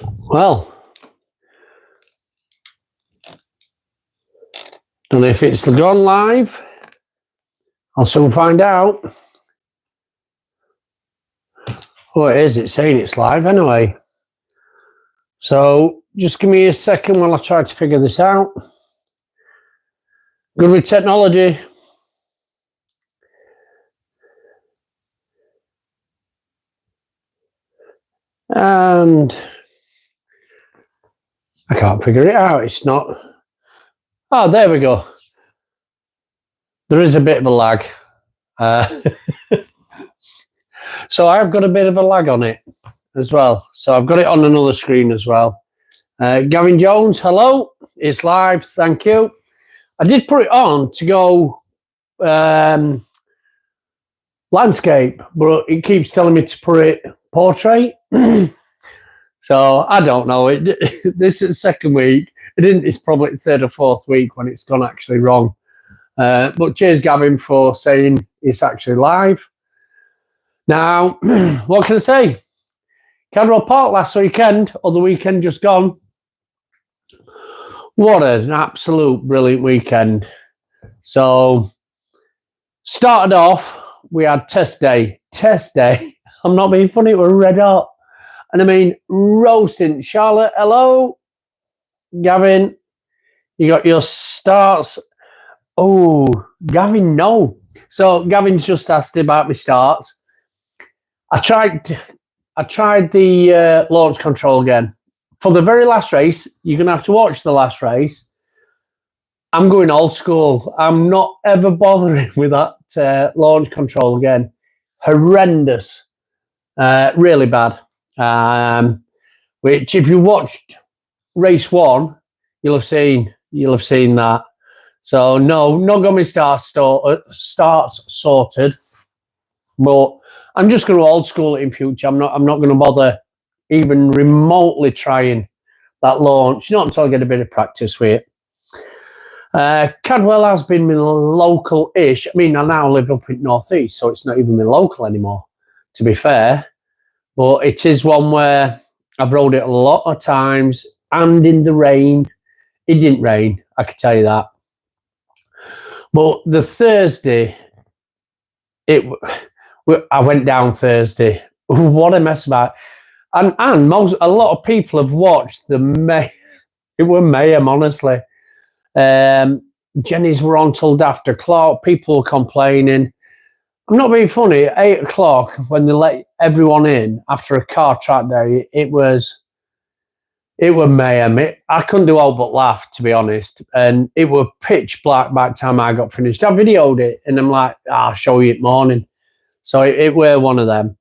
Well, don't know if it's gone live. I'll soon find out. Oh, it is. It's saying it's live anyway. So just give me a second while I try to figure this out. Good with technology. And I can't figure it out. It's not. Oh, there we go. There is a bit of a lag. So I've got a bit of a lag on it as well. So I've got it on another screen as well. Gavin Jones, hello. It's live. Thank you. I did put it on to go landscape, but it keeps telling me to put it portrait. So I don't know. This is the second week. It's probably the third or fourth week when it's gone actually wrong. But cheers, Gavin, for saying it's actually live. Now, what can I say? Cadwell Park last weekend, or the weekend just gone. What an absolute brilliant weekend. So, started off, we had test day. Test day. I'm not being funny, it was red hot. And I mean, roasting. Charlotte, hello. Gavin, you got your starts. Oh, Gavin, no. So, Gavin's just asked about my starts. I tried the launch control again. For the very last race, you're going to have to watch the last race. I'm going old school. I'm not ever bothering with that launch control again. Horrendous. Really bad. Which, if you watched race one, you'll have seen that. So no, not got my starts sorted. But I'm just going to old school it in future. I'm not going to bother even remotely trying that launch. Not until I get a bit of practice with it. Cadwell has been my local-ish. I mean, I now live up in North East, so it's not even my local anymore, to be fair. But it is one where I've rode it a lot of times, and in the rain. It didn't rain, I can tell you that. But the Thursday, I went down Thursday. What a mess about. And a lot of people have watched the it was mayhem, honestly. Jenny's were on till after Clark. People were complaining. I'm not being funny. At 8 o'clock, when they let everyone in after a car track day, it was mayhem. I couldn't do all but laugh, to be honest. And it was pitch black by the time I got finished. I videoed it, and I'm like, I'll show you it morning. So it were one of them.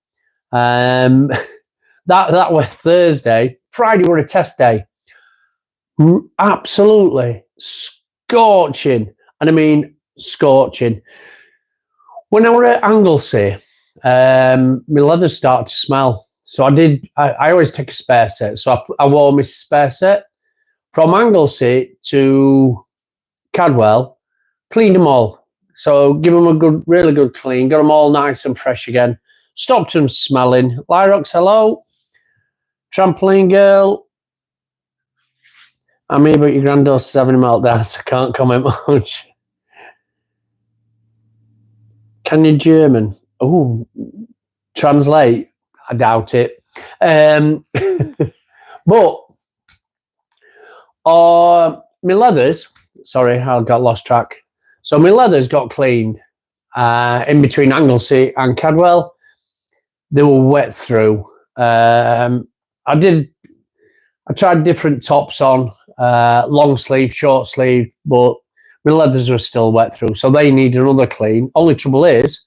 That was Thursday. Friday were a test day. Absolutely scorching. And I mean scorching. When I were at Anglesey, my leathers started to smell. So I always take a spare set. So I wore my spare set from Anglesey to Cadwell, cleaned them all. So give them a really good clean, got them all nice and fresh again. Stopped them smelling. Lyrox, hello. Trampoline girl. I'm here, but your granddaughter's having a meltdown, so I can't comment much. Can you German? Oh, translate? I doubt it. But my leathers, sorry, I got lost track. So my leathers got cleaned in between Anglesey and Cadwell. They were wet through. I tried different tops on, long sleeve, short sleeve, but my leathers were still wet through, so they need another clean. Only trouble is,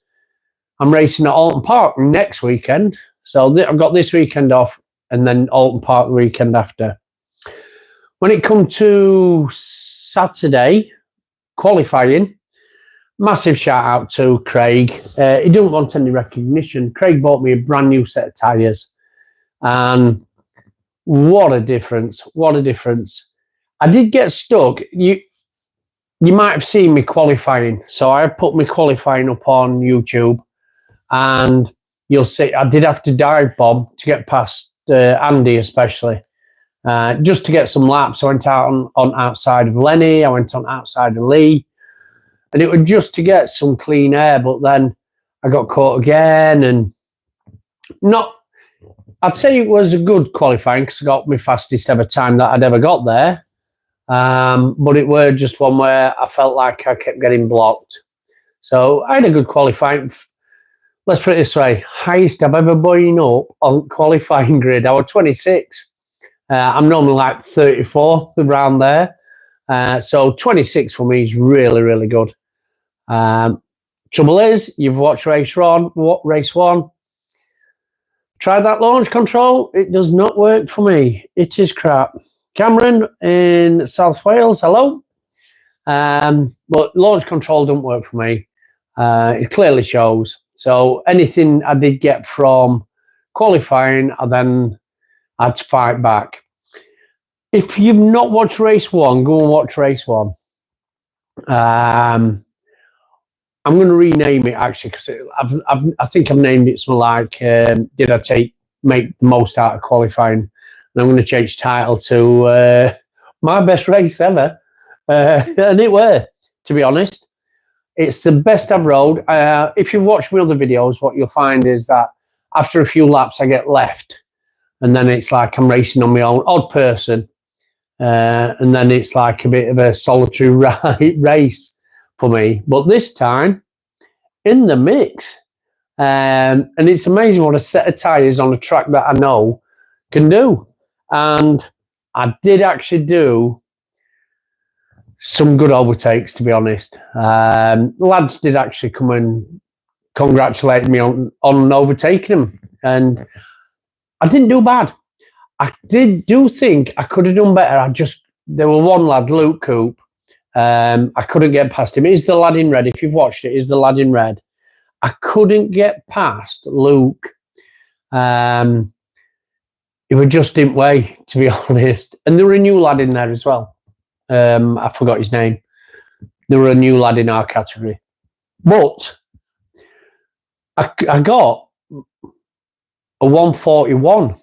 I'm racing at Alton Park next weekend, so I've got this weekend off, and then Alton Park the weekend after. When it comes to Saturday qualifying, massive shout out to Craig. He didn't want any recognition. Craig bought me a brand new set of tyres, and what a difference! What a difference! I did get stuck. You might have seen me qualifying. So I put my qualifying up on YouTube, and you'll see I did have to dive bomb to get past Andy, especially. just to get some laps. I went out on outside of Lenny. I went on outside of Lee. And it was just to get some clean air. But then I got caught again. And I'd say it was a good qualifying because I got my fastest ever time that I'd ever got there. But it were just one where I felt like I kept getting blocked. So I had a good qualifying. Let's put it this way, highest I've ever been up on qualifying grid. I was 26. I'm normally like 34 around there. So 26 for me is really, really good. Trouble is, you've watched race one. Try that launch control. It does not work for me. It is crap. Cameron in South Wales, hello. But launch control don't work for me. It clearly shows. So anything I did get from qualifying, I then had to fight back. If you've not watched race one, go and watch race one. I'm going to rename it actually because I think I've named it something like did I make the most out of qualifying? And I'm going to change title to my best race ever, and it were, to be honest. It's the best I've rode. If you've watched my other videos, what you'll find is that after a few laps, I get left. And then it's like I'm racing on my own, odd person. And then it's like a bit of a solitary race for me. But this time, in the mix. And it's amazing what a set of tyres on a track that I know can do. And I did actually do some good overtakes, to be honest. Lads did actually come and congratulate me on overtaking them, and I didn't do bad. I do think I could have done better. There was one lad, Luke Coop. I couldn't get past him. He's the lad in red. If you've watched it, he's the lad in red. I couldn't get past Luke. He was just didn't weigh, to be honest. And there were a new lad in there as well. I forgot his name. There were a new lad in our category. But I got a 141.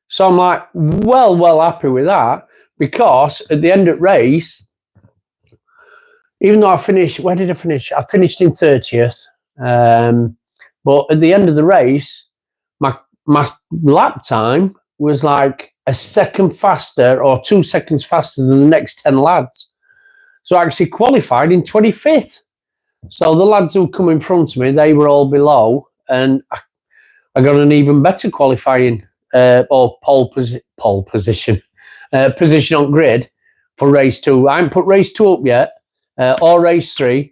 So I'm like, well happy with that, because at the end of the race, even though I finished, where did I finish? I finished in 30th. But at the end of the race, my lap time was like a second faster or 2 seconds faster than the next 10 lads. So I actually qualified in 25th. So the lads who come in front of me, they were all below, and I got an even better qualifying or position on grid for race 2. I haven't put race 2 up yet, or race 3.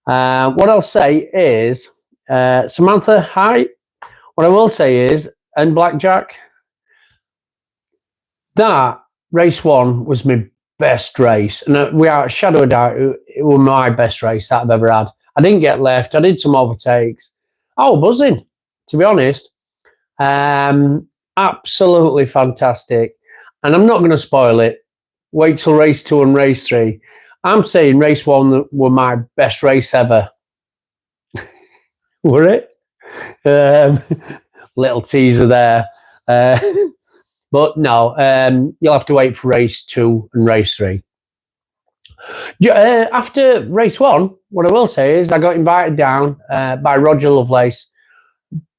What I'll say is, Samantha, hi. What I will say is, and Blackjack, that race 1 was my best race, and without a shadow of doubt, it was my best race that I've ever had. I didn't get left. I did some overtakes. I was buzzing, to be honest. Absolutely fantastic. And I'm not going to spoil it. Wait till race 2 and race 3. I'm saying race 1 were my best race ever. Were it? Little teaser there. But no, you'll have to wait for race 2 and race 3. After race 1, what I will say is I got invited down by Roger Lovelace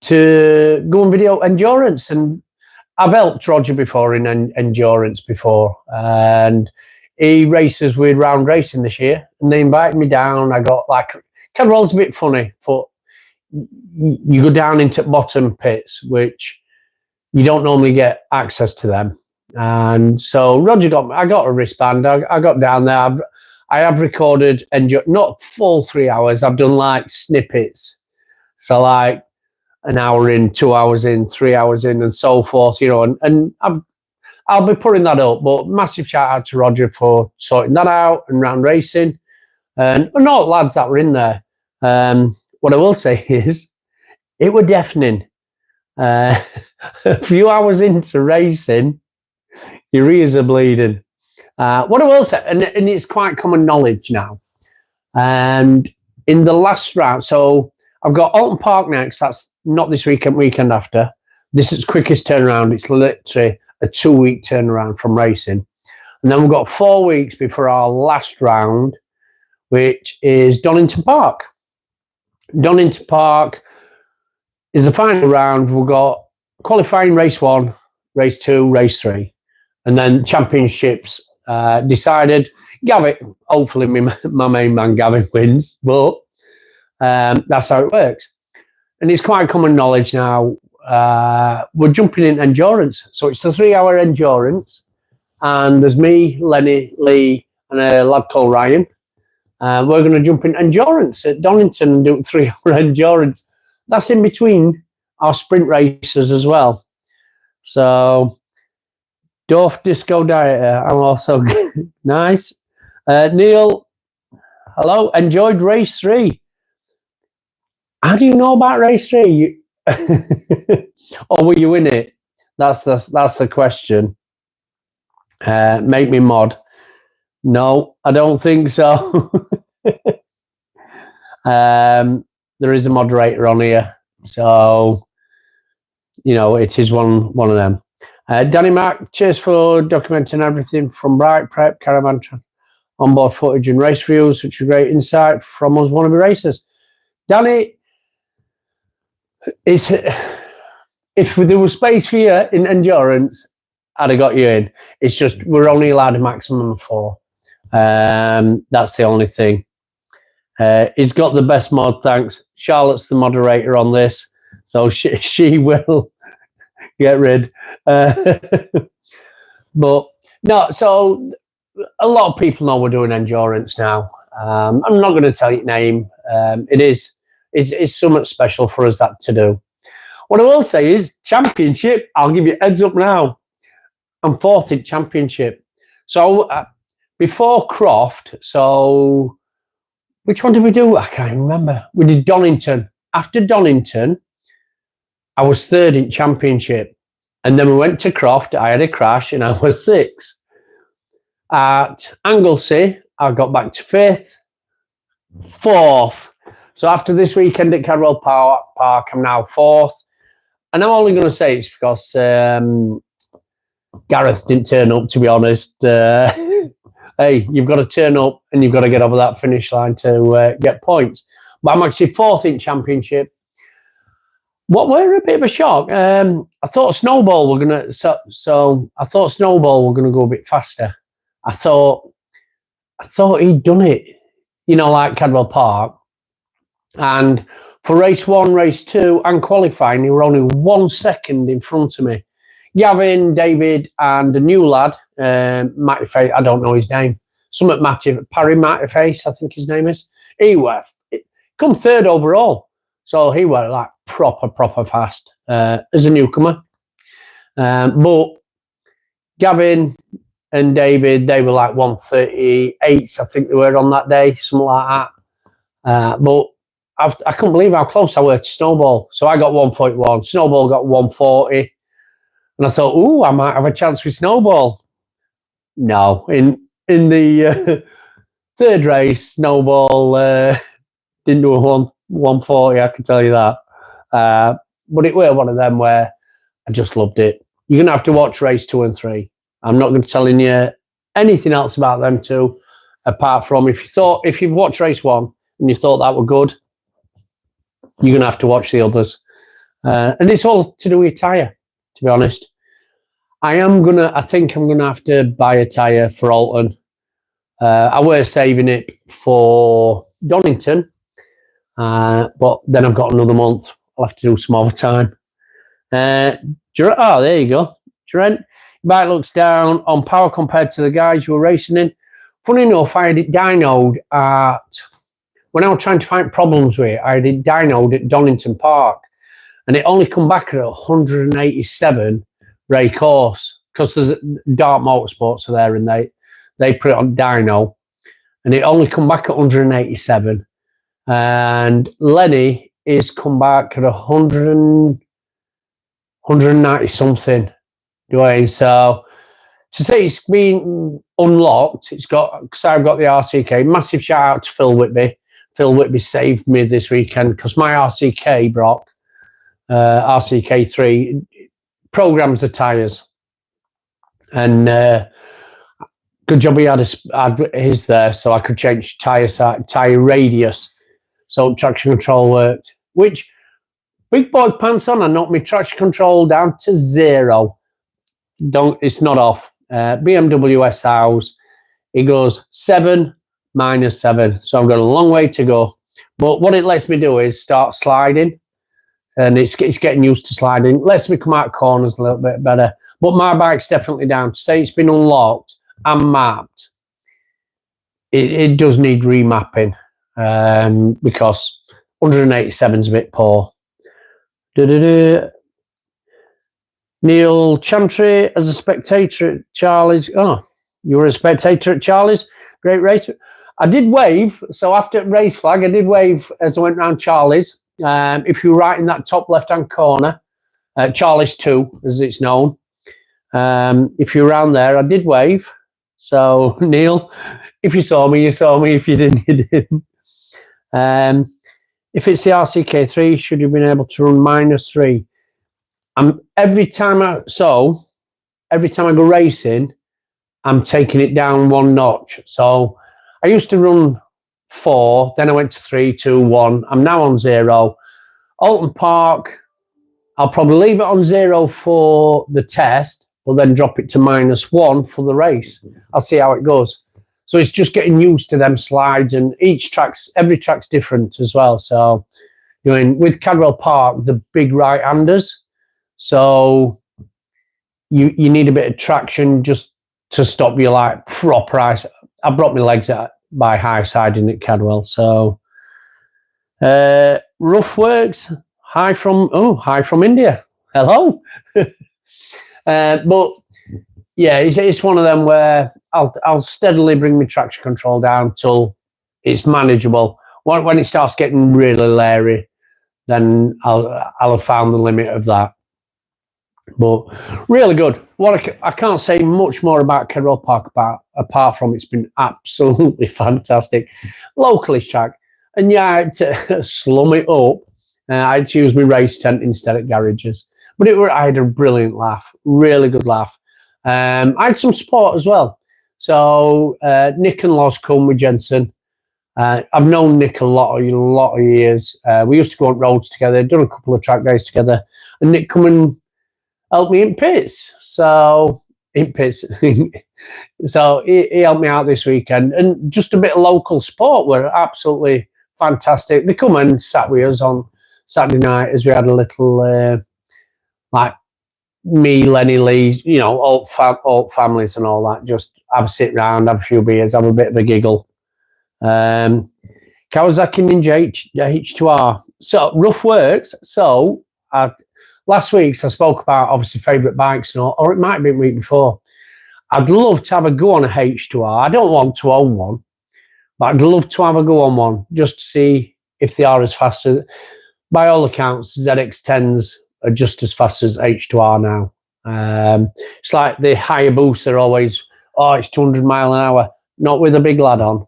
to go and video endurance. And I've helped Roger before in endurance before. And he races with Round Racing this year. And they invited me down. I got like, Cadwell's a bit funny, but you go down into bottom pits, which you don't normally get access to them. And so Roger I got a wristband. I got down there. I have recorded, not full 3 hours. I've done like snippets. So like an hour in, 2 hours in, 3 hours in, and so forth, you know, and I'll be putting that up. But massive shout out to Roger for sorting that out, and Round Racing, and all the lads that were in there. What I will say is, it were deafening. A few hours into racing, your ears are bleeding. What I will say, and it's quite common knowledge now, and in the last round, so I've got Alton Park next. That's not this weekend after. This is quickest turnaround. It's literally a 2-week turnaround from racing. And then we've got 4 weeks before our last round, which is Donington Park. Donington Park is the final round. We've got qualifying race 1, race 2, race 3. And then championships decided. Gavin, hopefully my main man Gavin wins, but that's how it works. And it's quite common knowledge now. We're jumping in endurance. So it's the 3-hour endurance. And there's me, Lenny, Lee, and a lad called Ryan. We're going to jump in endurance at Donington and do 3-hour endurance. That's in between our sprint races as well. So, Dorf Disco Dieter, I'm also nice. Neil, hello. Enjoyed race 3. How do you know about race 3? Or were you in it? That's the question. Make me mod. No, I don't think so. There is a moderator on here, so it is one of them. Danny Mac, cheers for documenting everything from bike prep, caravan, onboard footage, and race views. Such a great insight from us wannabe racers. Danny, if there was space for you in endurance, I'd have got you in. It's just we're only allowed a maximum of 4. That's the only thing. He's got the best mod, thanks. Charlotte's the moderator on this, so she will get rid. But no, so a lot of people know we're doing endurance now. I'm not going to tell you name. It's so much special for us that to do. What I will say is championship. I'll give you a heads up now. I'm 4th in championship. So before Croft, so which one did we do? I can't remember. We did Donington. After Donington, I was 3rd in championship. And then we went to Croft. I had a crash and I was 6th. At Anglesey, I got back to 5th, 4th. So after this weekend at Cadwell Park, I'm now 4th. And I'm only going to say it's because Gareth didn't turn up, to be honest. Hey, you've got to turn up and you've got to get over that finish line to get points. But I'm actually 4th in championship. What were a bit of a shock. I thought Snowball were gonna I thought Snowball were gonna go a bit faster. I thought he'd done it, like Cadwell Park. And for race 1, race 2, and qualifying, he were only 1 second in front of me. Gavin, David, and a new lad, Matty Face, I don't know his name. Parry Matty Face, I think his name is. He were come 3rd overall. So he were like proper fast as a newcomer. But Gavin and David, they were like 1:38, I think they were on that day, something like that. But I couldn't believe how close I were to Snowball. So I got 1:41, Snowball got 1:40. And I thought, I might have a chance with Snowball. No, in the 3rd race, Snowball didn't do a 1:40, I can tell you that. But it were one of them where I just loved it. You're going to have to watch race 2 and 3. I'm not going to tell you anything else about them 2, apart from if you've watched race 1 and you thought that were good, you're going to have to watch the others. And it's all to do with tyre, to be honest. I think I'm going to have to buy a tyre for Alton. I were saving it for Donington, but then I've got another month. I'll have to do some overtime. There you go. Durant, bike looks down on power compared to the guys you were racing in. Funny enough, I had it dynoed when I was trying to find problems with it, I had it dynoed at Donington Park, and it only come back at 187 Ray course, because there's Dark Motorsports are there, and they put it on dyno, and it only come back at 187. And Lenny is come back at 190 something. So to say it's been unlocked, because I've got the RCK. Massive shout out to Phil Whitby. Phil Whitby saved me this weekend because my RCK, Brock, RCK3, programs the tyres. And good job he had his there, so I could change tyre radius, so traction control worked. Which, big boy pants on, I knocked my traction control down to 0. It's not off. BMW S House, it goes 7 minus 7, so I've got a long way to go. But what it lets me do is start sliding, and it's getting used to sliding. It lets me come out corners a little bit better. But my bike's definitely down. To say it's been unlocked and mapped, it does need remapping, because 187 is a bit poor. Neil Chantry as a spectator at Charlie's. Oh, you were a spectator at Charlie's? Great race. I did wave. So after race flag, I did wave as I went round Charlie's. If you're right in that top left-hand corner, Charlie's 2, as it's known. If you're around there, I did wave. So, Neil, if you saw me, you saw me. If you didn't, you didn't. If it's the RCK3, should you have been able to run -3? Every time I go racing, I'm taking it down 1 notch. So I used to run 4, then I went to 3, 2, 1. I'm now on 0. Alton Park, I'll probably leave it on 0 for the test, but then drop it to -1 for the race. I'll see how it goes. So it's just getting used to them slides, and every track's different as well. So, with Cadwell Park, the big right-handers, so you need a bit of traction just to stop you like proper ice. I brought my legs out by high siding at Cadwell. So Rough Works, hi from India. Hello. But yeah, it's one of them where I'll steadily bring my traction control down till it's manageable. When it starts getting really leery, then I'll have found the limit of that. But really good. I can't say much more about Cadwell Park apart from it's been absolutely fantastic. Localish track. And yeah, I had to slum it up. I had to use my race tent instead of garages. But I had a brilliant laugh. Really good laugh. I had some support as well. So Nick and Loz come with Jensen. I've known Nick a lot of years. We used to go on roads together, done a couple of track days together. And Nick come and help me in pits. So so he helped me out this weekend, and just a bit of local sport were absolutely fantastic. They come and sat with us on Saturday night as we had a little like me, Lenny Lee, all families and all that. Just have a sit round, have a few beers, have a bit of a giggle. Kawasaki Ninja H2R. So Rough Works. So last week I spoke about obviously favourite bikes and all, or it might have been the week before. I'd love to have a go on a H2R. I don't want to own one, but I'd love to have a go on one just to see if they are as fast as. By all accounts, ZX10s are just as fast as H2R now. It's like the Hayabusa always, it's 200 mile an hour. Not with a big lad on.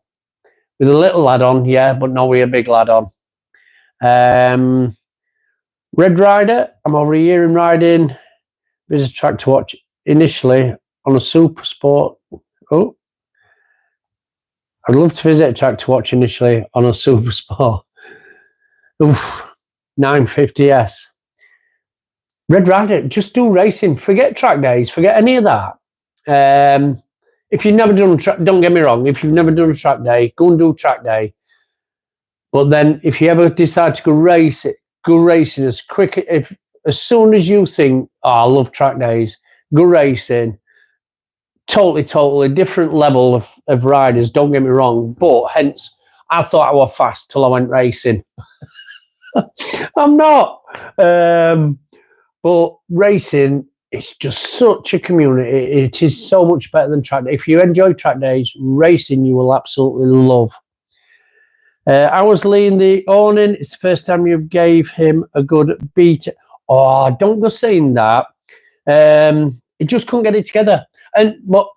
With a little lad on, yeah, but not with a big lad on. Red Rider, I'm over a year in riding. There's a track to watch initially on a Super Sport. Oh, I'd love to visit a track to watch initially on a Super Sport. Oof, 950S. Red Rider, just do racing. Forget track days. Forget any of that. If you've never done, don't get me wrong. If you've never done a track day, go and do a track day. But then, if you ever decide to go racing as quick. As soon as you think, I love track days, go racing. Totally different level of riders. Don't get me wrong. But hence, I thought I was fast till I went racing. I'm not. But racing, it's just such a community. It is so much better than track days. If you enjoy track days, racing you will absolutely love. I was leading the awning. It's the first time you gave him a good beat. Oh, don't go saying that. He just couldn't get it together. But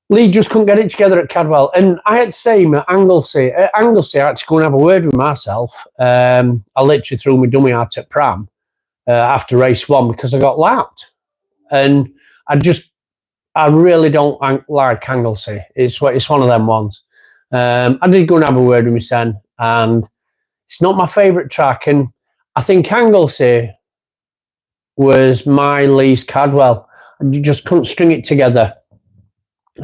Lee just couldn't get it together at Cadwell. And I had to say him at Anglesey. At Anglesey, I had to go and have a word with myself. I literally threw my dummy out at Pram after race 1 because I got lapped. And I just I really don't like Anglesey. It's one of them ones. I did go and have a word with my son, and it's not my favourite track. And I think Anglesey was my least Cadwell, and you just couldn't string it together.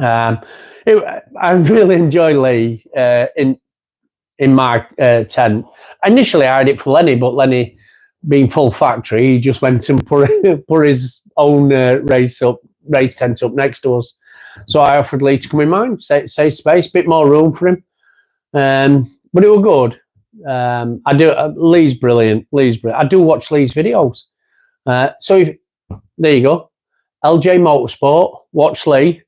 I really enjoy Lee in my tent. Initially, I had it for Lenny, but Lenny, being full factory, he just went and put his own race tent up next to us. So I offered Lee to come in mine, save space, bit more room for him. But it was good. Lee's brilliant. I do watch Lee's videos. So there you go. LJ Motorsport, watch Lee.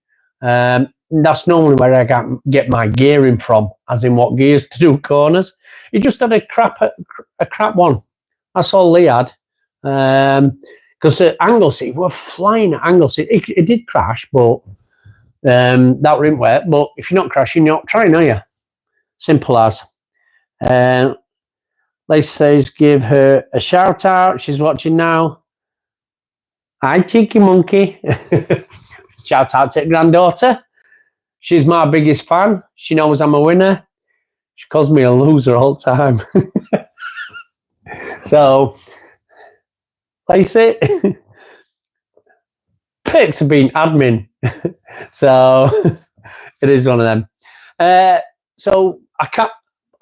That's normally where I get my gearing from, as in what gears to do corners. He just had a crap one. That's all Lee had. Because Anglesey, we're flying at Anglesey. It did crash, but that were in wet. But if you're not crashing, you're not trying, are you? Simple as. Lacey says, give her a shout out. She's watching now. Hi, cheeky monkey. Shout out to granddaughter. She's my biggest fan. She knows I'm a winner. She calls me a loser all the time. So, Lacey, perks of being admin. So, it is one of them. So, I can't.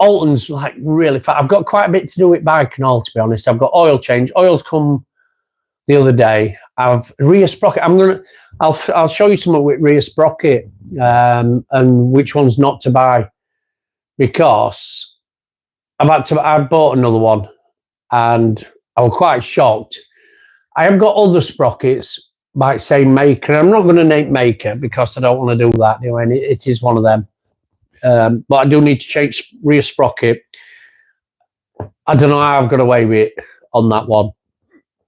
Alton's like really fat. I've got quite a bit to do with bike and all, to be honest. I've got oil change. Oil's come the other day. I've rear sprocket. I'll show you something with rear sprocket and which ones not to buy, because I bought another one and I was quite shocked. I have got other sprockets by same maker. I'm not going to name maker because I don't want to do that. Anyway, it is one of them. But I do need to change rear sprocket. I don't know how I've got away with it on that one.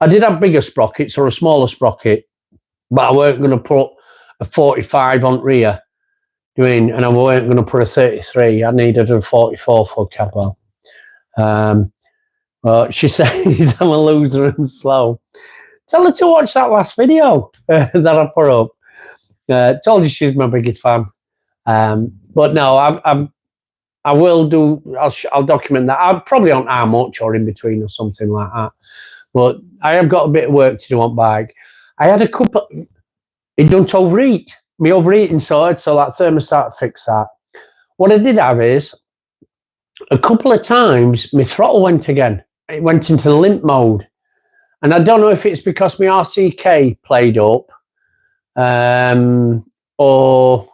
I did have bigger sprockets or a smaller sprocket, but I weren't going to put a 45 on rear, and I weren't going to put a 33. I needed a 44 for Cadwell. She says I'm a loser and slow. Tell her to watch that last video that I put up. Told you she's my biggest fan. But no, I will do. I'll document that. I'm probably on how much or in between or something like that. But I have got a bit of work to do on bike. I had a couple. It don't overeat. My overeating sorted, so that thermostat fixed that. What I did have is a couple of times my throttle went again. It went into limp mode, and I don't know if it's because my RCK played up, or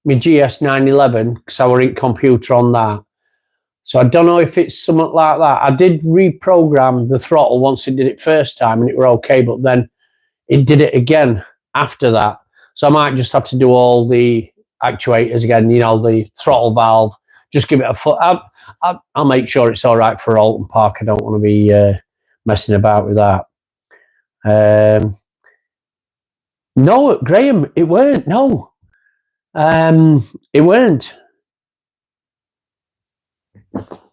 my GS 911, because I were in computer on that. So I don't know if it's something like that. I did reprogram the throttle once it did it first time and it were okay, but then it did it again after that. So I might just have to do all the actuators again, the throttle valve, just give it a foot. I'll make sure it's all right for Alton Park. I don't want to be messing about with that. No, Graham, it weren't. No. It weren't.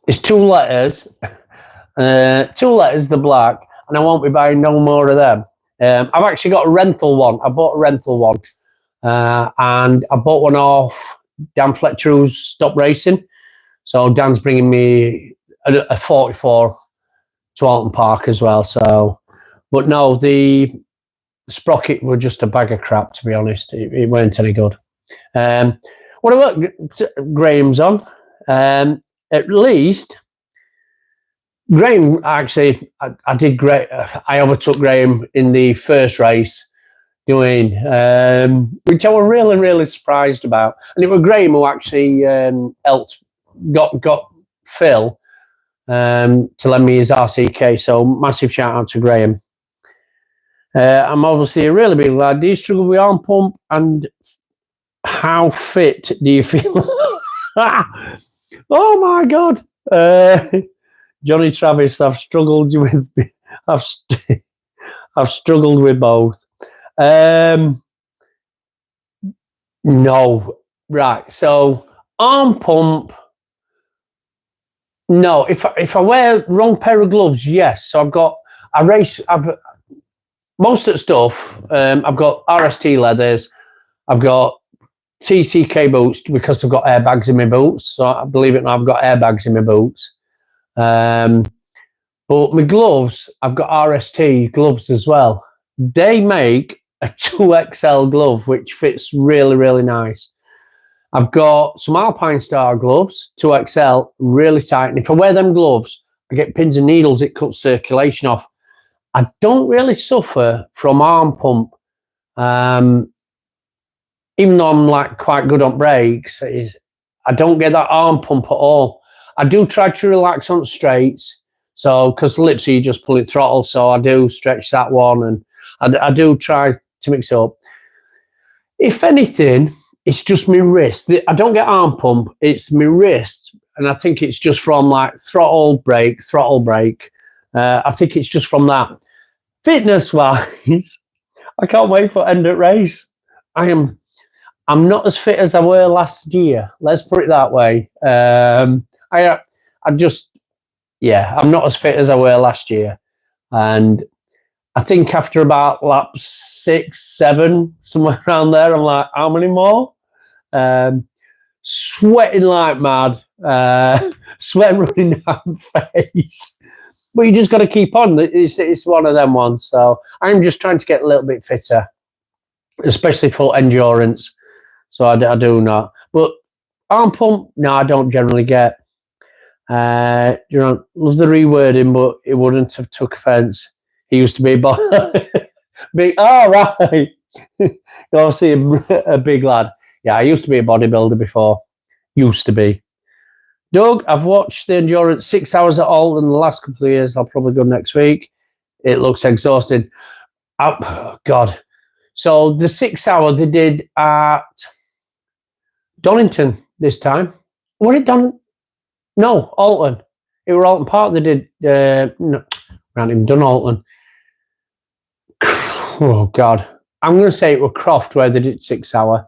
It's 2 letters. 2 letters, the black, and I won't be buying no more of them. I've actually got a rental one. I bought a rental one, and I bought one off Dan Fletcher, who's stopped racing. So Dan's bringing me a 44 to Alton Park as well. So, but no, the sprocket were just a bag of crap, to be honest. It weren't any good. What about Graham's on? At least Graham, actually, I did great. I overtook Graham in the first race doing, which I was really, really surprised about. And it was Graham who actually got Phil to lend me his RCK. So massive shout out to Graham. I'm obviously a really big lad. Do you struggle with arm pump, and how fit do you feel? Oh my God. Johnny Travis, I've struggled with both. No. Right. So arm pump. No, if I wear wrong pair of gloves, yes. So most of the stuff, I've got RST leathers, I've got TCK boots because I've got airbags in my boots. So I believe it or not, I've got airbags in my boots. But my gloves, I've got RST gloves as well. They make a 2XL glove, which fits really, really nice. I've got some Alpine Star gloves, 2XL, really tight. And if I wear them gloves, I get pins and needles, it cuts circulation off. I don't really suffer from arm pump. Even though I'm like quite good on brakes, I don't get that arm pump at all. I do try to relax on straights. So, because literally you just pull it throttle. So I do stretch that one, and I do try to mix it up. If anything, it's just my wrist. I don't get arm pump. It's my wrist. And I think it's just from like throttle, brake. I think it's just from that. Fitness wise, I can't wait for end of race. I'm not as fit as I were last year. Let's put it that way. I'm not as fit as I were last year. And I think after about lap 6, 7, somewhere around there, I'm like, how many more? Sweating like mad, sweat running down face. But you just got to keep on. It's one of them ones. So I'm just trying to get a little bit fitter, especially for endurance. So I do not. But arm pump, no, I don't generally get. Love the rewording, but it wouldn't have took offence. He used to be big. Oh, right. Go see a big lad. Yeah, I used to be a bodybuilder before. Used to be. Doug, I've watched the endurance 6 hours at Alton the last couple of years. I'll probably go next week. It looks exhausting. Oh, God. So the 6 hour they did at Donington this time. Was it Donington? No, Alton. It was Alton Park they did. No, we hadn't even done Alton. Oh, God. I'm going to say it was Croft where they did 6 hour.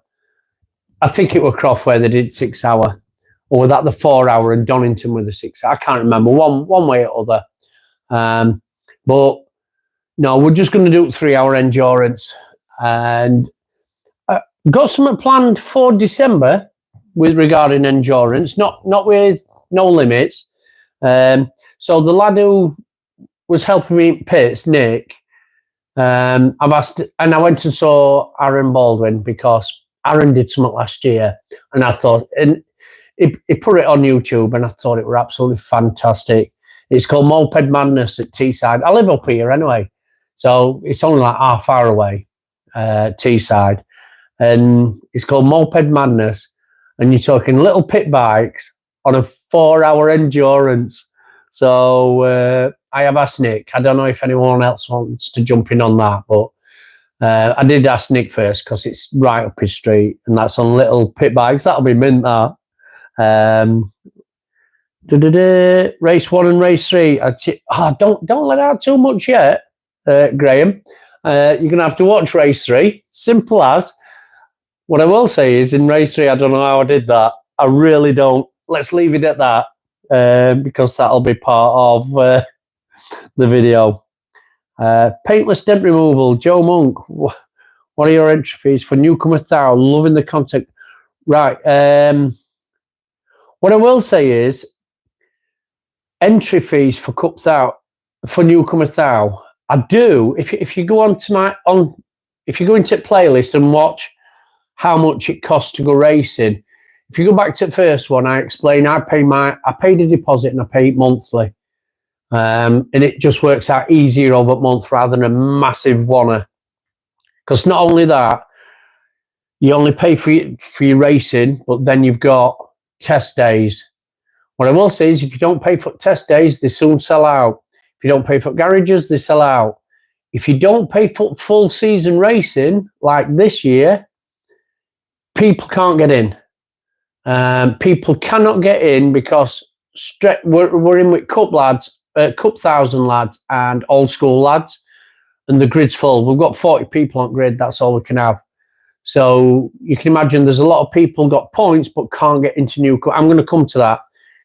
I think it was Croft where they did 6 hour. Or was that the 4 hour and Donington with the 6 hour? I can't remember. One way or other. But no, we're just going to do 3 hour endurance. And got something planned for December with regarding endurance. Not with no limits. So the lad who was helping me in pits, Nick, I've asked, and I went and saw Aaron Baldwin because Aaron did something last year, and I thought, and he put it on YouTube, and I thought it were absolutely fantastic. It's called Moped Madness at Teesside. I live up here anyway, so it's only like half hour away, Teesside, and it's called Moped Madness, and you're talking little pit bikes on a 4 hour endurance. So I have asked Nick. I don't know if anyone else wants to jump in on that, but I did ask Nick first because it's right up his street, and that's on little pit bikes. That'll be mint, that. Race 1 and race 3. Don't let out too much yet, Graham. You're gonna have to watch race 3. Simple as. What I will say is, in race 3, I don't know how I did that. I really don't. Let's leave it at that, because that'll be part of the video. Paintless dent removal. Joe Monk, what are your entry fees for newcomer Thou? Loving the content. Right. What I will say is, entry fees for Cup Thou, for newcomer Thou. I do. If you go into playlist and watch how much it costs to go racing. If you go back to the first one, I explain I paid a deposit and I pay it monthly. And it just works out easier over a month rather than a massive one. Because not only that, you only pay for your racing, but then you've got test days. What I will say is, if you don't pay for test days, they soon sell out. If you don't pay for garages, they sell out. If you don't pay for full season racing, like this year, people can't get in. People cannot get in because we're in with Cup lads, Cup 1000 lads and old school lads, and the grid's full. We've got 40 people on grid. That's all we can have. So you can imagine there's a lot of people got points but can't get into new Cup. I'm going to come to that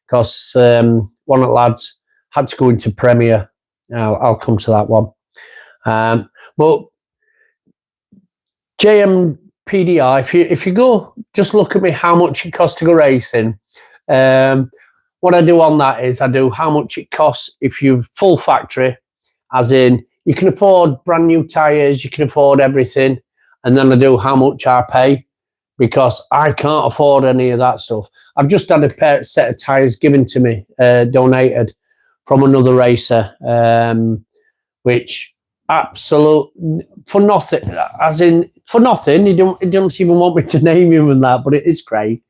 because one of the lads had to go into Premier. I'll come to that one. But JM PDR, if you go, just look at me, how much it costs to go racing. What I do on that is I do how much it costs if you've full factory, as in you can afford brand new tyres, you can afford everything, and then I do how much I pay, because I can't afford any of that stuff. I've just had a set of tyres given to me, donated from another racer, which absolute for nothing, as in for nothing. He don't even want me to name him and that, but it is Craig.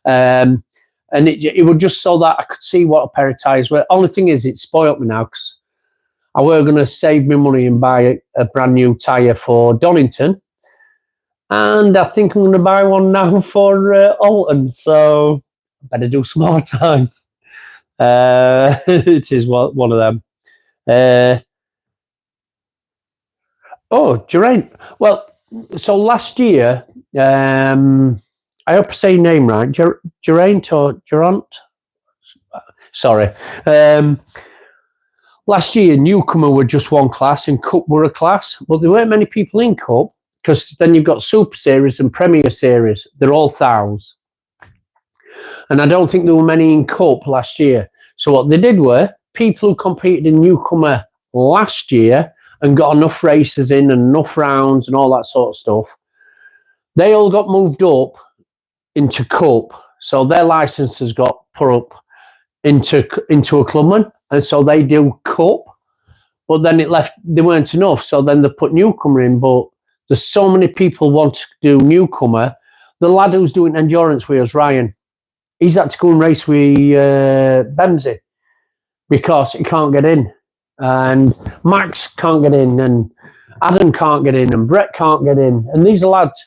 And it was just so that I could see what a pair of tyres were. Only thing is, it spoiled me now, because I were going to save me money and buy a brand new tyre for Donington. And I think I'm going to buy one now for Alton. So I better do some more time. It is one of them. Geraint. Well, so last year, I hope I say your name right, Geraint or Geraint? Sorry. Last year, newcomer were just one class and Cup were a class, but there weren't many people in Cup, because then you've got Super Series and Premier Series. They're all thous. And I don't think there were many in Cup last year. So what they did were, people who competed in newcomer last year and got enough races in and enough rounds and all that sort of stuff, they all got moved up into Cup. So their licenses got put up into a clubman, and so they do Cup. But then they weren't enough, so then they put newcomer in. But there's so many people want to do newcomer. The lad who's doing endurance with us, Ryan, he's had to go and race with Bemsy because he can't get in. And Max can't get in, and Adam can't get in, and Brett can't get in. And these are lads,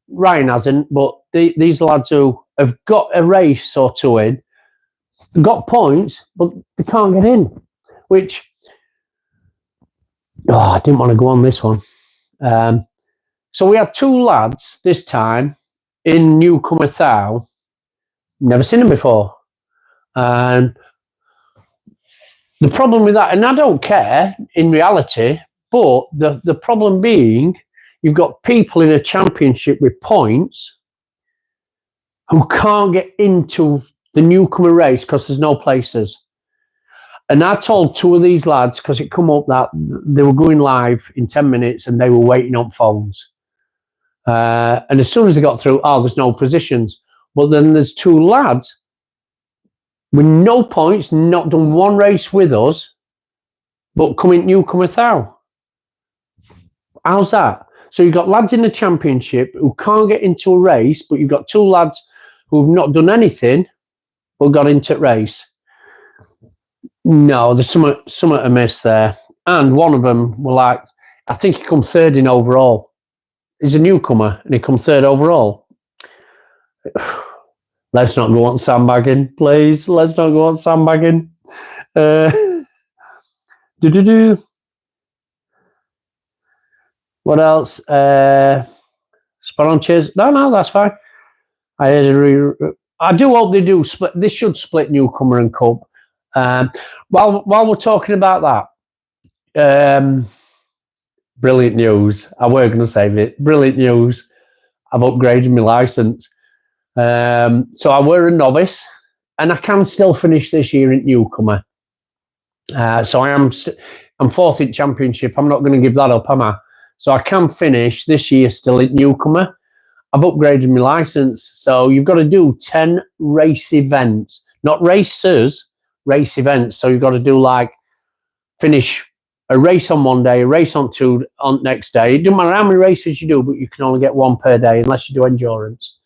Ryan hasn't, but these are lads who have got a race or two in, got points, but they can't get in. Which, I didn't want to go on this one. So we had two lads this time in newcomer thou. Never seen them before. And the problem with that, and I don't care in reality, but the problem being, you've got people in a championship with points who can't get into the newcomer race because there's no places. And I told two of these lads, because it come up that they were going live in 10 minutes and they were waiting on phones. And as soon as they got through, there's no positions. But then there's two lads with no points, not done one race with us, but coming newcomer thou. How's that? So you've got lads in the championship who can't get into a race, but you've got two lads who've not done anything but got into a race. No, there's something amiss there. And one of them were like, I think he come third in overall. He's a newcomer and he come third overall. Let's not go on sandbagging, please. Let's not go on sandbagging. What else? Spot on cheers. No, that's fine. I do hope they do split. They should split newcomer and Cup. While we're talking about that, brilliant news. I were going to save it. Brilliant news. I've upgraded my license. So I were a novice, and I can still finish this year in newcomer. So I'm fourth in championship. I'm not going to give that up, am I? So I can finish this year still in newcomer. I've upgraded my license. So you've got to do 10 race events, not races, race events. So you've got to do finish a race on one day, a race on next day. It doesn't matter how many races you do, but you can only get one per day unless you do endurance.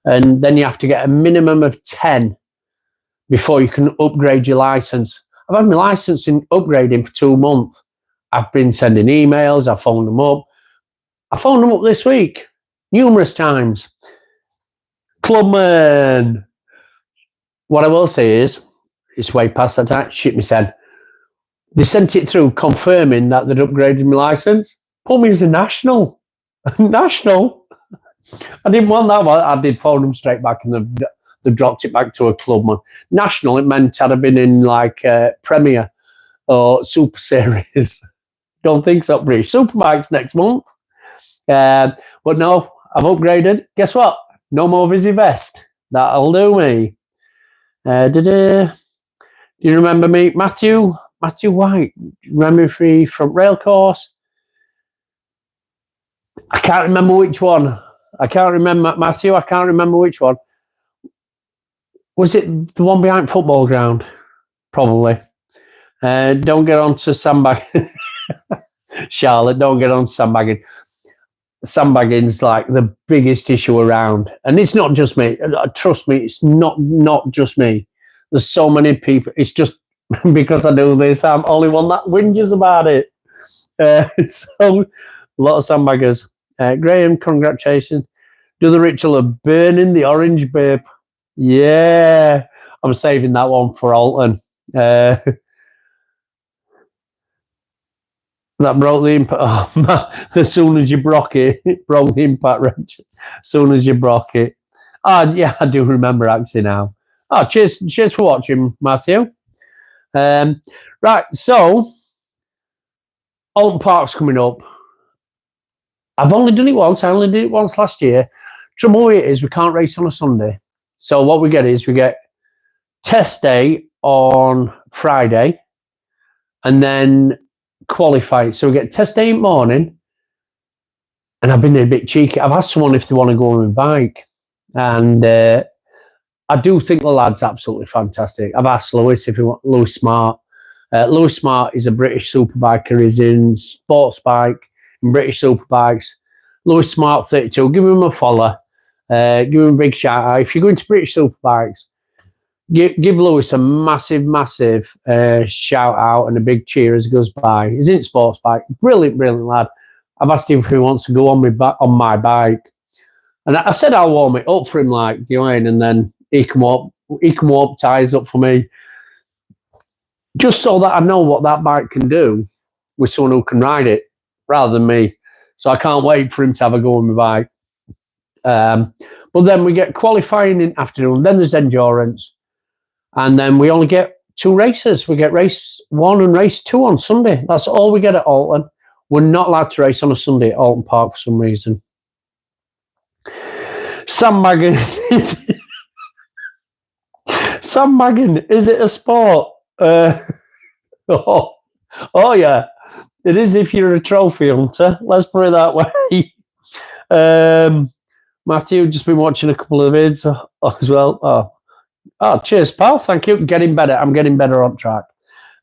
And then you have to get a minimum of 10 before you can upgrade your license. I've had my license in upgrading for 2 months. I've been sending emails. I phoned them up. I phoned them up this week numerous times. Clubman. What I will say is, it's way past that time. Shit me said. They sent it through confirming that they'd upgraded my license. Put me as a national. National? I didn't want that one. I did phone them straight back, and they dropped it back to a clubman. National, it meant I'd have been in Premier or Super Series. Don't think so, British Superbikes next month. But no, I've upgraded. Guess what? No more Visi vest. That'll do me. Do you remember me? Matthew White. Remember me from Railcourse? I can't remember which one. I can't remember, Matthew. I can't remember which one. Was it the one behind football ground? Probably. Don't get on to sandbagging. Charlotte, don't get on sandbagging. Sandbagging's like the biggest issue around. And it's not just me. Trust me, it's not just me. There's so many people. It's just because I do this, I'm only one that whinges about it. So, a lot of sandbaggers. Graham, congratulations. Do the ritual of burning the orange, babe. Yeah. I'm saving that one for Alton. That broke the impact. Oh, as soon as you broke it, it broke the impact wrench. As soon as you broke it. Oh, yeah, I do remember actually now. Oh, cheers for watching, Matthew. Right, so Alton Park's coming up. I've only done it once. I only did it once last year. Trouble with it is we can't race on a Sunday. So what we get is we get test day on Friday and then qualify. So we get test day in the morning, and I've been a bit cheeky. I've asked someone if they want to go on my bike, and I do think the lad's absolutely fantastic. I've asked Lewis if he wants. Lewis Smart. Lewis Smart is a British superbiker. He's in Sportsbike and British Superbikes. Lewis Smart 32. Give him a follow. Give him a big shout out. If you're going to British Superbikes, give Lewis a massive shout out and a big cheer as he goes by. He's in Sportsbike. Brilliant lad. I've asked him if he wants to go on my bike. And I said I'll warm it up for him, like, you know, and then he can warm tyres up for me. Just so that I know what that bike can do with someone who can ride it rather than me. So I can't wait for him to have a go on my bike. But then we get qualifying in the afternoon, then there's endurance, and then we only get 2 races. We get race 1 and race 2 on Sunday. That's all we get at Alton. We're not allowed to race on a Sunday at Alton Park for some reason. Sandbagging. Sandbagging, is it a sport? Oh yeah, it is if you're a trophy hunter. Let's put it that way. Matthew, just been watching a couple of vids as well. Oh, cheers, pal. Thank you. Getting better. I'm getting better on track.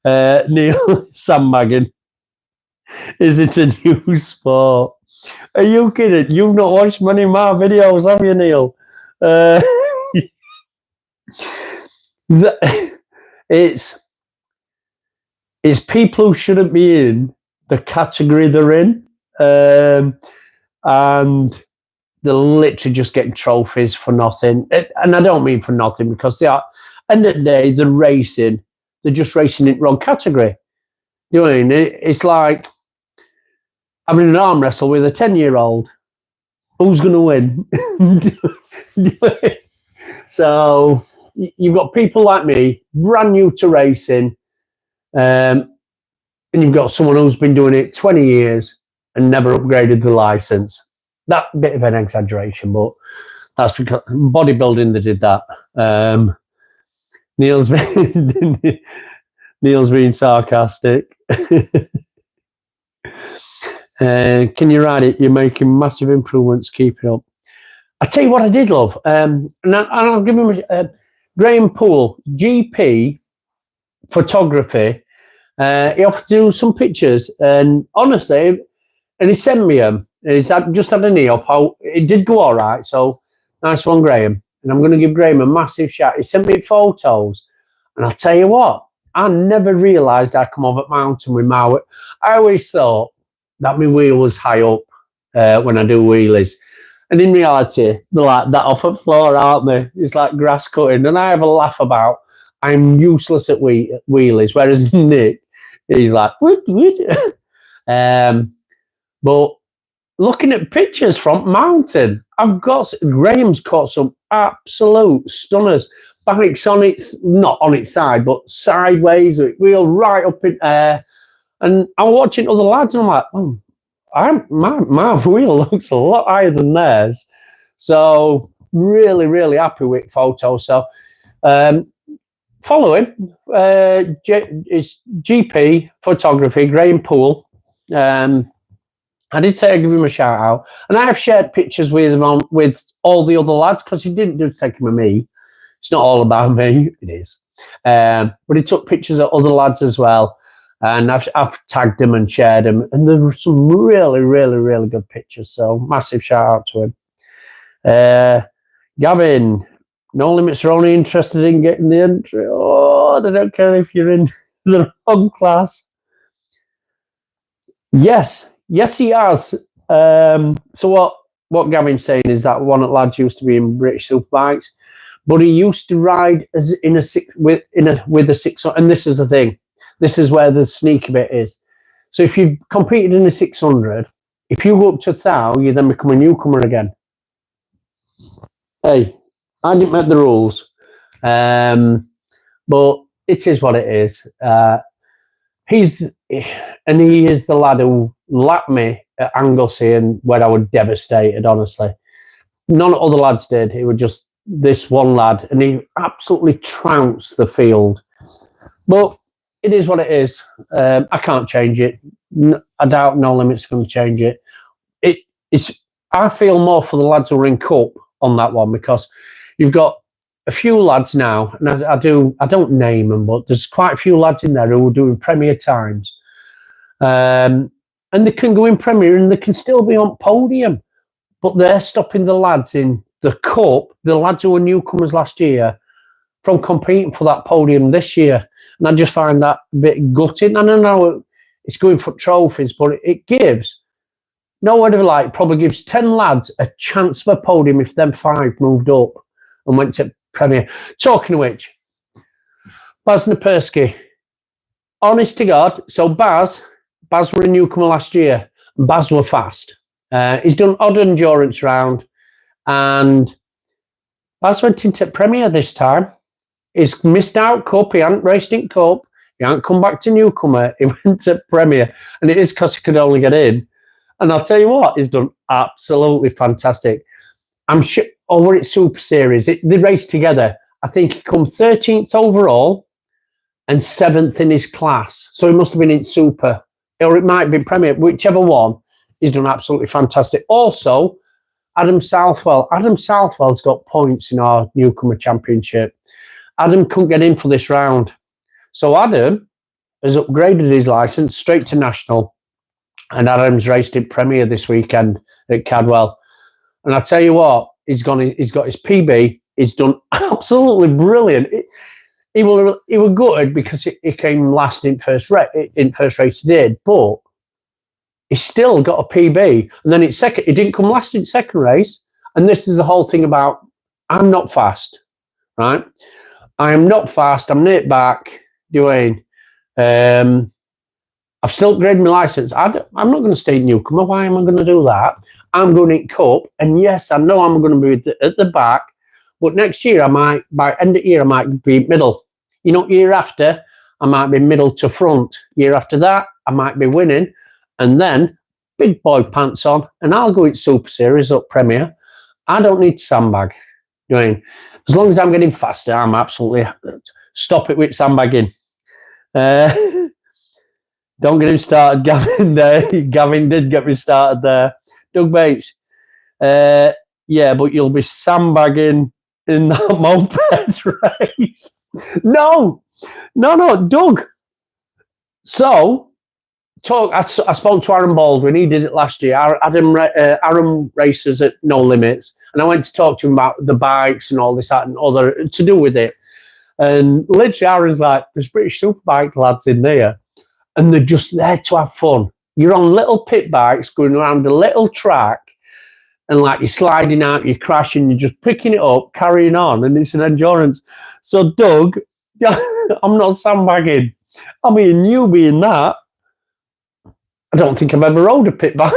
Neil, sandbagging. Is it a new sport? Are you kidding? You've not watched many of my videos, have you, Neil? It's people who shouldn't be in the category they're in, and they're literally just getting trophies for nothing. And I don't mean for nothing, because they are, end of the day, they're just racing in the wrong category. You know what I mean? It's like having an arm wrestle with a 10-year-old. Who's going to win? So you've got people like me, brand new to racing, and you've got someone who's been doing it 20 years and never upgraded the license. That bit of an exaggeration, but that's because bodybuilding they did that. Neil's being sarcastic. Can you ride it? You're making massive improvements. Keep it up. I tell you what I did love, and I'll give him Graham Poole, GP photography. He offered to do some pictures, and honestly, and he sent me them. He's just had a knee up. It did go all right, so nice one, Graham. And I'm going to give Graham a massive shout. He sent me photos, and I'll tell you what, I never realised I'd come over the mountain with my wheel. I always thought that my wheel was high up when I do wheelies. And in reality, they're like that off the floor, aren't they? It's like grass cutting. And I have a laugh about I'm useless at wheelies, whereas Nick, he's like, woot. But looking at pictures from mountain, Graham's caught some absolute stunners. Bikes on its, not on its side, but sideways, wheel right up in air. And I'm watching other lads and I'm like, oh, my wheel looks a lot higher than theirs. So really, really happy with photos. So follow him. It's GP photography, Graham Poole. I did say I'd give him a shout out, and I have shared pictures with him with all the other lads because he didn't just take him with me. It's not all about me. It is, but he took pictures of other lads as well, and I've tagged them and shared them, and there were some really, really, really good pictures. So massive shout out to him. Gavin, No Limits are only interested in getting the entry. Oh, they don't care if you're in the wrong class. Yes, he has. So what Gavin's saying is that one of the lads used to be in British Superbikes, but he used to ride as in a six with a 600. And this is the thing. This is where the sneaky bit is. So if you competed in a 600, if you go up to 1,000, you then become a newcomer again. Hey, I didn't make the rules, but it is what it is. He is the lad who lapped me at Anglesey and where I was devastated, honestly. None of the other lads did. It was just this one lad, and he absolutely trounced the field. But it is what it is. I can't change it. I doubt No Limits going to change it. I feel more for the lads who are in Cup on that one, because you've got a few lads now, and I don't name them, but there's quite a few lads in there who are doing Premier times. And they can go in Premier and they can still be on podium, but they're stopping the lads in the Cup, the lads who were newcomers last year, from competing for that podium this year. And I just find that a bit gutting. And I know it's going for trophies, but it gives, no word of a lie, probably gives 10 lads a chance for a podium if them 5 moved up and went to Premier. Talking of which, Baz Napersky, honest to God, so Baz were a newcomer last year, and Baz were fast. He's done odd endurance round, and Baz went into Premier this time. He's missed out Cup, he hadn't raced in Cup, he hadn't come back to newcomer, he went to Premier, and it is because he could only get in. And I'll tell you what, he's done absolutely fantastic. I'm sure over at Super Series, they raced together. I think he come 13th overall and 7th in his class. So he must have been in Super, or it might be Premier, whichever one. He's done absolutely fantastic. Also, Adam Southwell. Adam Southwell's got points in our newcomer championship. Adam couldn't get in for this round. So Adam has upgraded his licence straight to national. And Adam's raced in Premier this weekend at Cadwell. And I tell you what, he's got his PB. He's done absolutely brilliant. He was gutted because he came last in first race he did, but he still got a PB. And then he didn't come last in second race. And this is the whole thing about, I'm not fast, right? I am not fast. I'm near back doing. I've still upgraded my licence. I'm not going to stay newcomer. Why am I going to do that? I'm going in Cup, and yes, I know I'm going to be at the back, but next year by end of year, I might be middle. Year after, I might be middle to front. Year after that, I might be winning, and then big boy pants on, and I'll go in Super Series up Premier. I don't need to sandbag. As long as I'm getting faster, I'm absolutely stop it with sandbagging. Don't get him started, Gavin. Gavin did get me started there. Doug Bates. Yeah, but you'll be sandbagging in that moped race. No, Doug. So, I spoke to Aaron Baldwin. He did it last year. Aaron races at No Limits. And I went to talk to him about the bikes and all this, that, and other to do with it. And literally, Aaron's like, there's British Superbike lads in there. And they're just there to have fun. You're on little pit bikes going around a little track, and like you're sliding out, you're crashing, you're just picking it up, carrying on, and it's an endurance. So, Doug, I'm not sandbagging. I mean, you being that, I don't think I've ever rode a pit bike.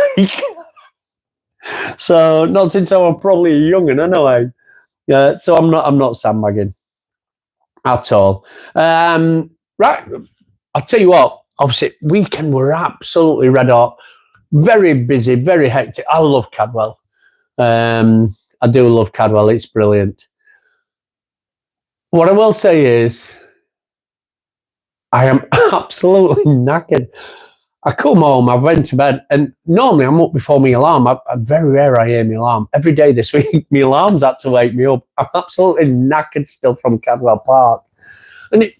So, not since I was probably a young'un, anyway. Yeah, so I'm not sandbagging at all. Right, I'll tell you what. Obviously, weekend were absolutely red hot. Very busy, very hectic. I love Cadwell. I do love Cadwell. It's brilliant. What I will say is, I am absolutely knackered. I come home, I went to bed, and normally I'm up before my alarm. Very rare I hear my alarm. Every day this week, my alarm's had to wake me up. I'm absolutely knackered still from Cadwell Park. And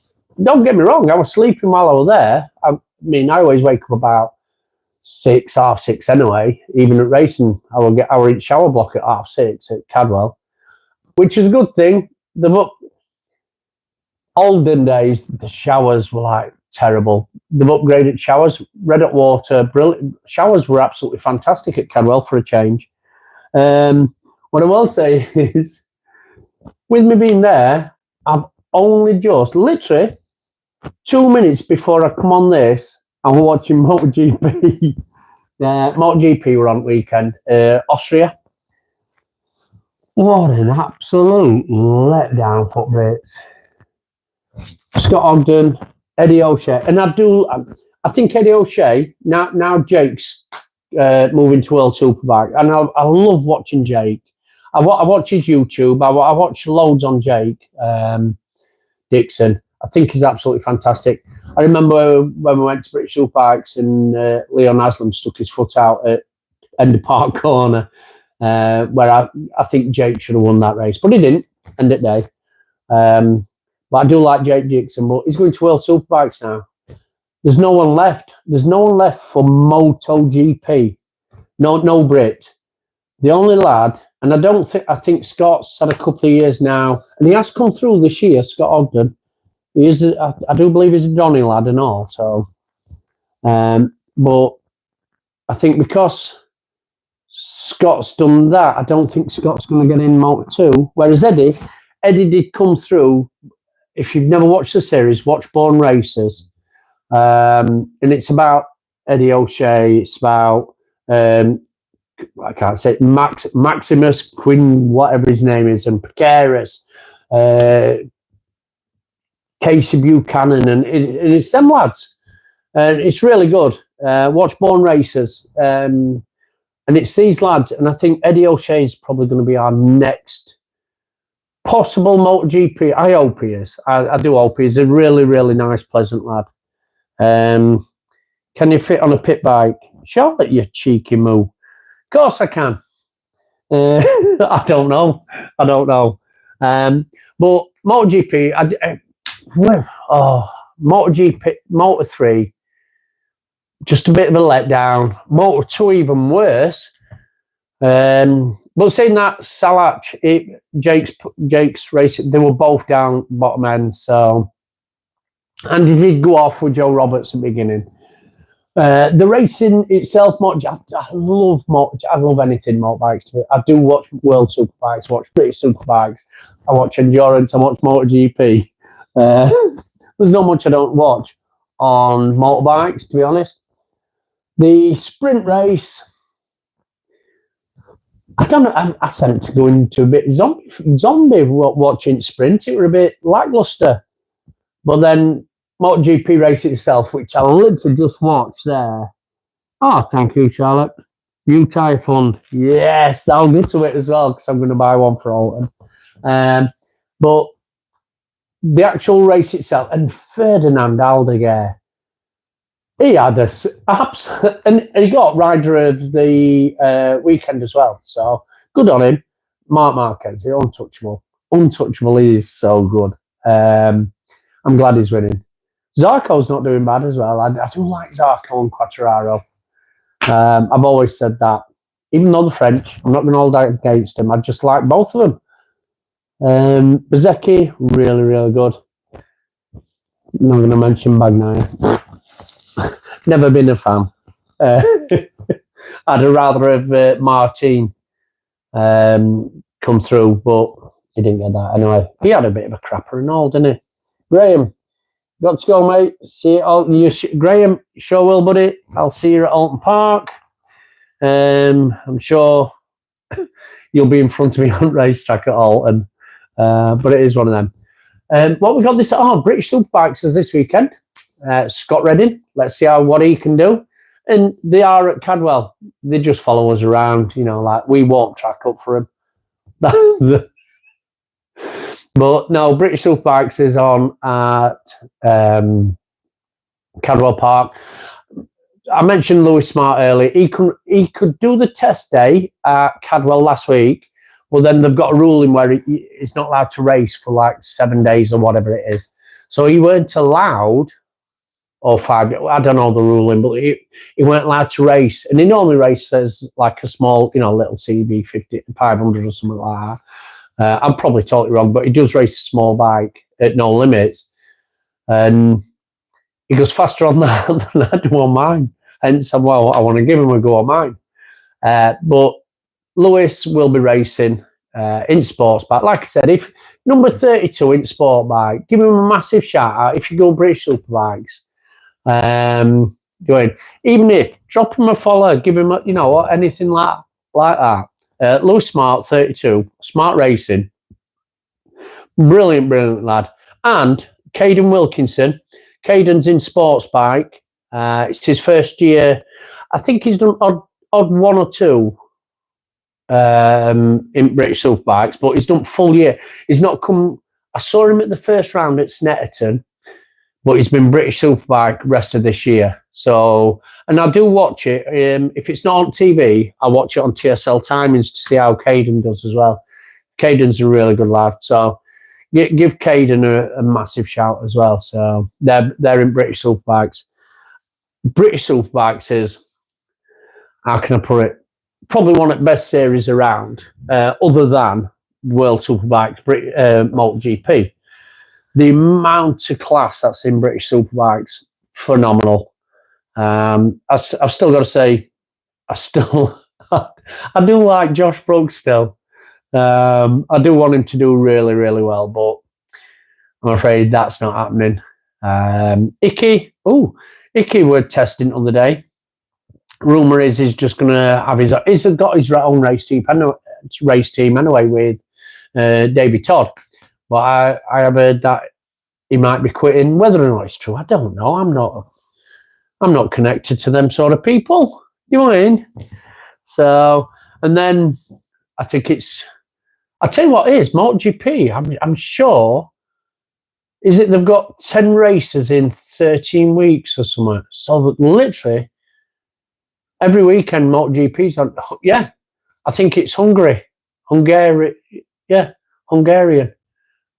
don't get me wrong, I was sleeping while I was there. I mean, I always wake up about 6, half 6 anyway. Even at racing, I will get our shower block at half 6 at Cadwell, which is a good thing. The olden days, the showers were like terrible. They've upgraded showers, red hot water, brilliant. Showers were absolutely fantastic at Cadwell for a change. What I will say is, with me being there, I've only just, literally 2 minutes before I come on this, I'm watching MotoGP. MotoGP were on weekend, Austria. What an absolute letdown for bits. Scott Ogden, Eddie O'Shea, and I think Eddie O'Shea, now Jake's moving to World Superbike, and I love watching Jake. I watch his YouTube, I watch loads on Jake Dixon. I think he's absolutely fantastic. I remember when we went to British Superbikes and Leon Haslam stuck his foot out at End of Park Corner, where I think Jake should have won that race, but he didn't, end of the day. But I do like Jake Dixon, but he's going to World Superbikes now. There's no one left. There's no one left for MotoGP. No Brit. The only lad, and I think Scott's had a couple of years now, and he has come through this year, Scott Ogden. He is, I do believe he's a Donny lad and all. So, but I think because Scott's done that, I don't think Scott's going to get in Moto2. Whereas Eddie did come through. If you've never watched the series, watch Born Racers. And it's about Eddie O'Shea. It's about, I can't say it, Maximus Quinn, whatever his name is, and Precaris, Casey Buchanan, and it's them lads. It's really good. Watch Born Racers. And it's these lads. And I think Eddie O'Shea is probably going to be our next possible MotoGP. I hope he is. I do hope he's a really, really nice, pleasant lad. Can you fit on a pit bike? Charlotte, you cheeky moo. Of course I can. I don't know. But MotoGP, MotoGP, Moto3, just a bit of a letdown. Moto2 even worse. But saying that, Salach, Jake's race, they were both down bottom end. So, and he did go off with Joe Roberts at the beginning. The racing itself, I love anything motorbikes. I do watch World Superbikes, watch British Superbikes, I watch Endurance, I watch MotoGP. There's not much I don't watch on motorbikes, to be honest. The sprint race, I don't know. I started to go into a bit zombie watching sprint. It were a bit lackluster, but then MotoGP race itself, which I literally just watched there. Oh, thank you, Charlotte. New tyre fund, yes, I'll get to it as well because I'm going to buy one for Alton. But the actual race itself, and Ferdinand Aldeguer, he had and he got rider of the weekend as well. So good on him. Marc Marquez, untouchable. Untouchable, he is so good. I'm glad he's winning. Zarco's not doing bad as well. I do like Zarco and Quartararo. I've always said that. Even though the French, I'm not going to hold out against them. I just like both of them. Bezzecchi, really, really good. I'm not going to mention Bagnaia. Never been a fan. I'd rather have Martin come through, but he didn't get that anyway. He had a bit of a crapper and all, didn't he? Graham, got to go, mate. See you, Graham. Sure will, buddy. I'll see you at Alton Park. I'm sure you'll be in front of me on racetrack at Alton, but it is one of them. What we got this? British Superbikes is this weekend. Scott Redding. Let's see what he can do. And they are at Cadwell. They just follow us around, you know, like we won't track up for them. But no, British Superbikes is on at Cadwell Park. I mentioned Lewis Smart earlier. He could do the test day at Cadwell last week, but then they've got a ruling where he's not allowed to race for like 7 days or whatever it is. So he weren't allowed, or 5 days, I don't know the ruling, but he weren't allowed to race. And he normally races like a small, you know, little CB 500 or something like that. I'm probably totally wrong, but he does race a small bike at no limits. And he goes faster on that than I do on mine. Hence, well, I want to give him a go on mine. But Lewis will be racing in sports bike. Like I said, if number 32 in sport bike, give him a massive shout out if you go British Superbikes. Even if drop him a follow, give him a, you know, anything like that. Lewis Smart, 32, Smart Racing, brilliant lad. And Caden Wilkinson. Caden's in sports bike. It's his first year. I think he's done odd 1 or 2 in British Superbikes, but he's done full year. He's not come. I saw him at the first round at Snetterton, but he's been British Superbike rest of this year. So, and I do watch it. If it's not on TV, I watch it on TSL Timings to see how Caden does as well. Caden's a really good lad. So, give Caden a massive shout as well. So they're in British Superbikes. British Superbikes is, how can I put it, probably one of the best series around, other than World Superbikes, MotoGP. The amount of class that's in British Superbikes, phenomenal. I've still got to say, I do like Josh Brooks still. I do want him to do really, really well, but I'm afraid that's not happening. Icky were testing the other day. Rumour is he's just going to have he's got his own race team anyway with David Todd. But I have heard that he might be quitting. Whether or not it's true, I don't know. I'm not connected to them sort of people. You know what I mean? So, and then I think I'll tell you what it is, MotoGP, I'm sure, is it they've got 10 races in 13 weeks or something. So that literally every weekend MotoGP's on. Yeah, I think it's Hungary. Yeah, Hungarian.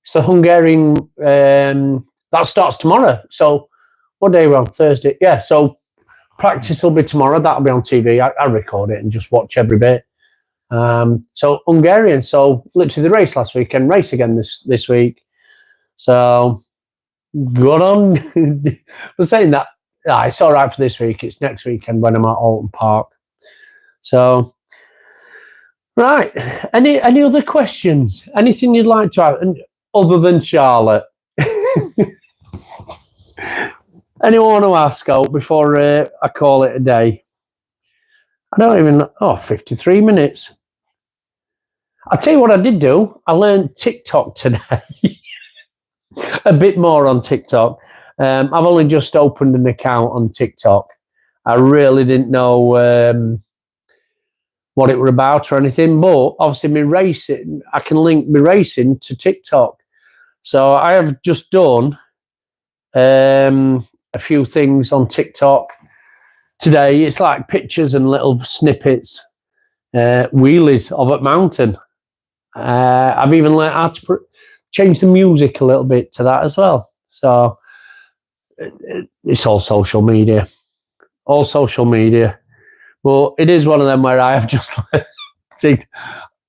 So Hungarian, that starts tomorrow. So what day are we on? Thursday. Yeah, so practice will be tomorrow. That'll be on TV. I record it and just watch every bit. So Hungarian. So literally the race last weekend, race again this week. So good on. I was saying that it's all right for this week. It's next weekend when I'm at Alton Park. So right. Any other questions? Anything you'd like to add other than Charlotte? Anyone want to ask out before I call it a day? I don't even know. 53 minutes. I'll tell you what I did do. I learned TikTok today. A bit more on TikTok. I've only just opened an account on TikTok. I really didn't know what it were about or anything, but obviously I can link my racing to TikTok. So I have just done a few things on TikTok today. It's like pictures and little snippets, wheelies of a mountain. I've even learned how to change the music a little bit to that as well. So it's all social media. But it is one of them where I have just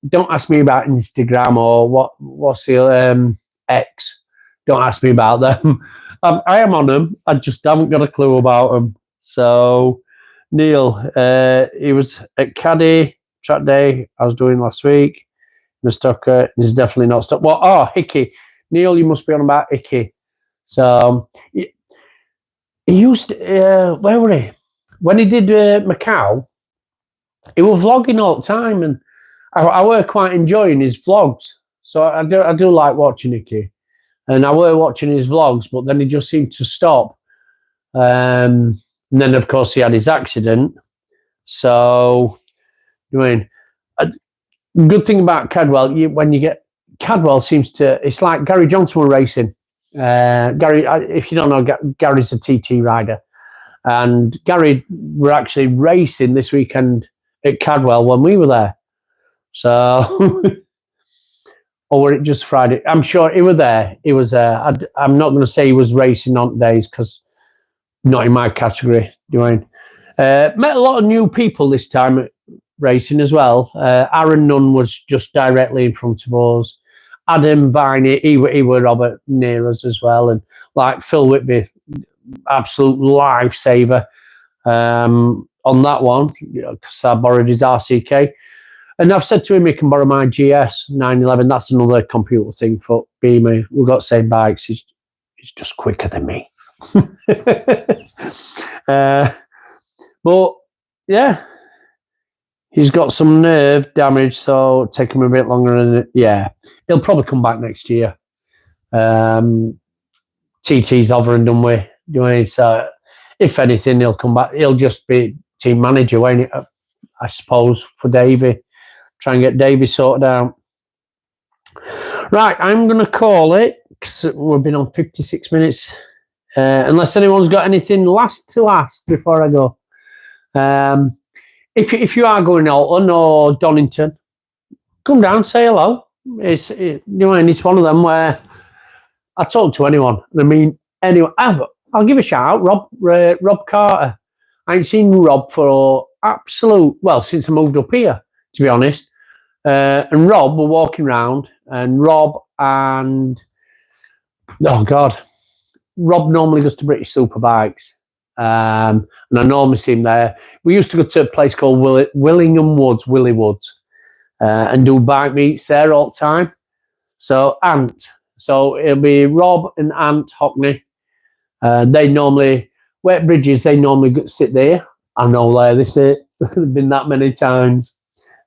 don't ask me about Instagram or what's the X. Don't ask me about them. I am on them. I just haven't got a clue about them. So Neil, he was at Caddy track day I was doing last week. Stucker, he's definitely not stuck. Well, Hickey. Neil, you must be on about Hickey. So he used where were he? When he did Macau, he was vlogging all the time, and I were quite enjoying his vlogs. So I do like watching Hickey, and I were watching his vlogs, but then he just seemed to stop. Now And then, of course, he had his accident. So, I mean, a good thing about Cadwell, when you get Cadwell seems to, it's like Gary Johnson were racing. Gary, if you don't know, Gary's a TT rider. And Gary were actually racing this weekend at Cadwell when we were there. So, or were it just Friday? I'm sure he was there. He was there. I'm not going to say he was racing on days because not in my category. Met a lot of new people this time at racing as well. Aaron Nunn was just directly in front of us. Adam Viney, he were Robert near us as well. And like Phil Whitby, absolute lifesaver on that one, because I borrowed his RCK. And I've said to him he can borrow my GS 911. That's another computer thing for me. We've got the same bikes. He's just quicker than me. But yeah, he's got some nerve damage, so it'll take him a bit longer. And yeah, he'll probably come back next year. TT's over and done with. So if anything, he'll come back. He'll just be team manager, won't he? I suppose, for Davey. Try and get Davey sorted out. Right, I'm going to call it because we've been on 56 minutes. Unless anyone's got anything last to ask before I go. If you are going Alton or Donington, come down, say hello. It's one of them where I talk to anyone. I mean, anyone. I'll give a shout out, Rob Carter. I ain't seen Rob for since I moved up here, to be honest. And Rob were walking around, and Rob normally goes to British Superbikes. And I normally see him there. We used to go to a place called Willingham Woods, Willie Woods, and do bike meets there all the time. So it'll be Rob and Ant Hockney. They normally, Wet Bridges, they normally sit there. I know there, this is been that many times.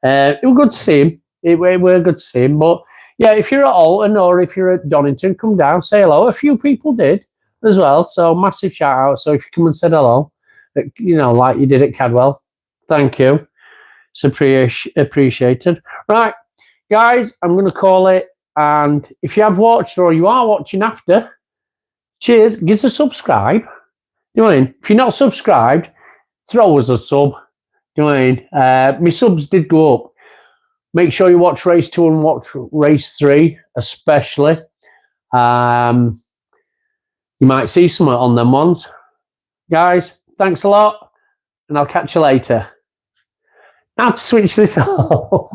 It was good to see him. It were good to see him. But yeah, if you're at Alton or if you're at Donington, come down, say hello. A few people did as well. So massive shout out. So if you come and said hello, like you did at Cadwell, thank you. It's appreciated. Right, guys, I'm going to call it. And if you have watched or you are watching after, cheers. Give us a subscribe. You know what I mean? If you're not subscribed, throw us a sub. You know what I mean? My subs did go up. Make sure you watch race 2 and watch race 3, especially. You might see something on them ones. Guys, thanks a lot, and I'll catch you later. Now to switch this off.